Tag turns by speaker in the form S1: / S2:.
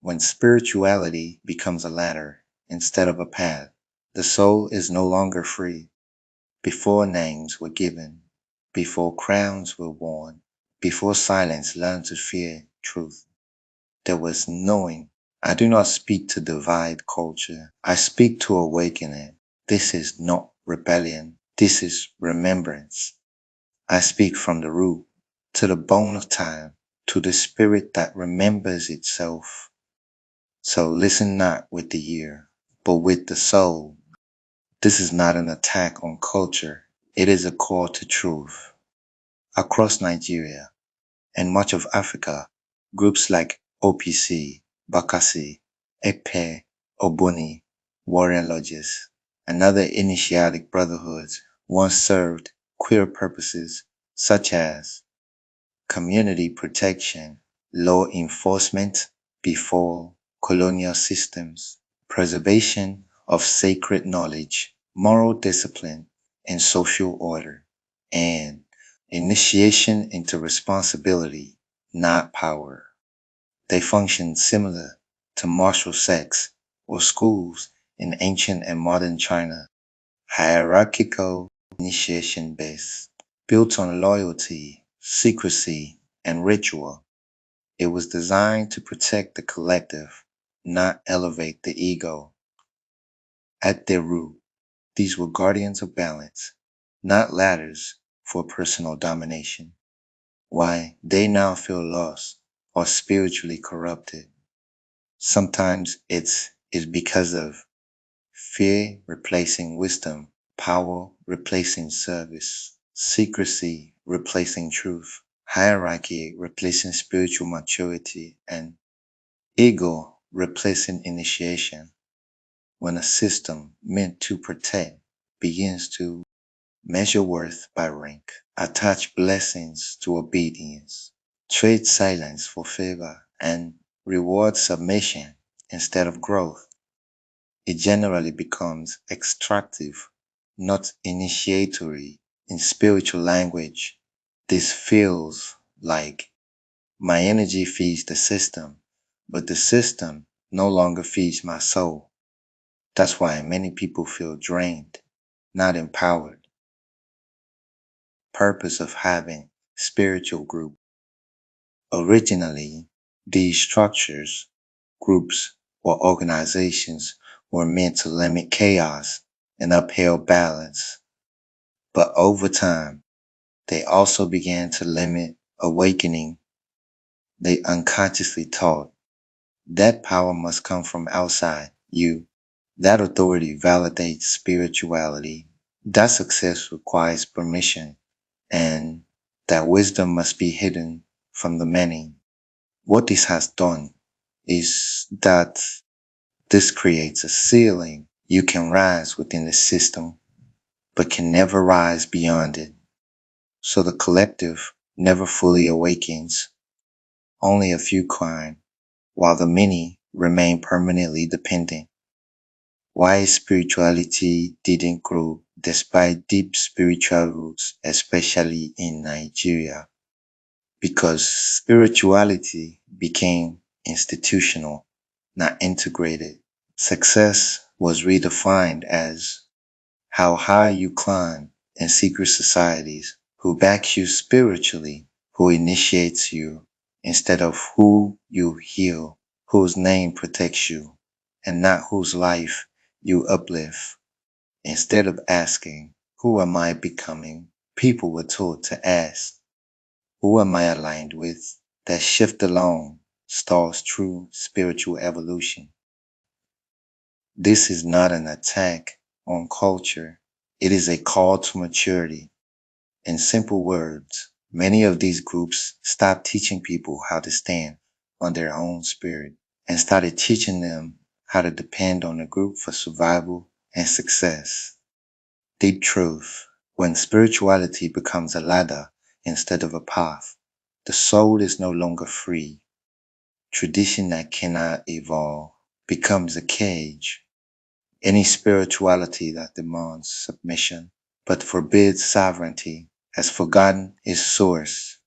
S1: When spirituality becomes a ladder instead of a path, the soul is no longer free. Before names were given, before crowns were worn, before silence learned to fear truth, there was knowing. I do not speak to divide culture. I speak to awaken it. This is not rebellion. This is remembrance. I speak from the root, to the bone of time, to the spirit that remembers itself. So listen not with the ear, but with the soul. This is not an attack on culture. It is a call to truth. Across Nigeria and much of Africa, groups like OPC, Bakassi, Ekpe, Obuni, Warrior Lodges, and other initiatic brotherhoods once served queer purposes such as community protection, law enforcement before colonial systems, preservation of sacred knowledge, moral discipline, and social order, and initiation into responsibility, not power. They function similar to martial sects or schools in ancient and modern China, hierarchical initiation based, built on loyalty, secrecy, and ritual. It was designed to protect the collective, not elevate the ego. At their root, these were guardians of balance, not ladders for personal domination. Why they now feel lost or spiritually corrupted. Sometimes it's because of fear replacing wisdom, power replacing service, secrecy replacing truth, hierarchy replacing spiritual maturity, and ego replacing initiation. When a system meant to protect begins to measure worth by rank, attach blessings to obedience, trade silence for favor, and reward submission instead of growth, it generally becomes extractive, not initiatory. In spiritual language, this feels like my energy feeds the system, but the system no longer feeds my soul. That's why many people feel drained, not empowered. Purpose of having spiritual group. Originally, these structures, groups, or organizations were meant to limit chaos and uphold balance. But over time, they also began to limit awakening. They unconsciously taught that power must come from outside you. That authority validates spirituality. That success requires permission, and that wisdom must be hidden from the many. What this has done is that this creates a ceiling. You can rise within the system, but can never rise beyond it. So the collective never fully awakens. Only a few climb, while the many remain permanently dependent. Why spirituality didn't grow despite deep spiritual roots, especially in Nigeria? Because spirituality became institutional, not integrated. Success was redefined as how high you climb in secret societies, who backs you spiritually, who initiates you, instead of who you heal, whose name protects you, and not whose life you uplift. Instead of asking, who am I becoming? People were told to ask, who am I aligned with? That shift alone stalls true spiritual evolution. This is not an attack on culture. It is a call to maturity. In simple words, many of these groups stopped teaching people how to stand on their own spirit and started teaching them how to depend on the group for survival and success. Deep truth. When spirituality becomes a ladder instead of a path, the soul is no longer free. Tradition that cannot evolve becomes a cage. Any spirituality that demands submission but forbids sovereignty has forgotten its source.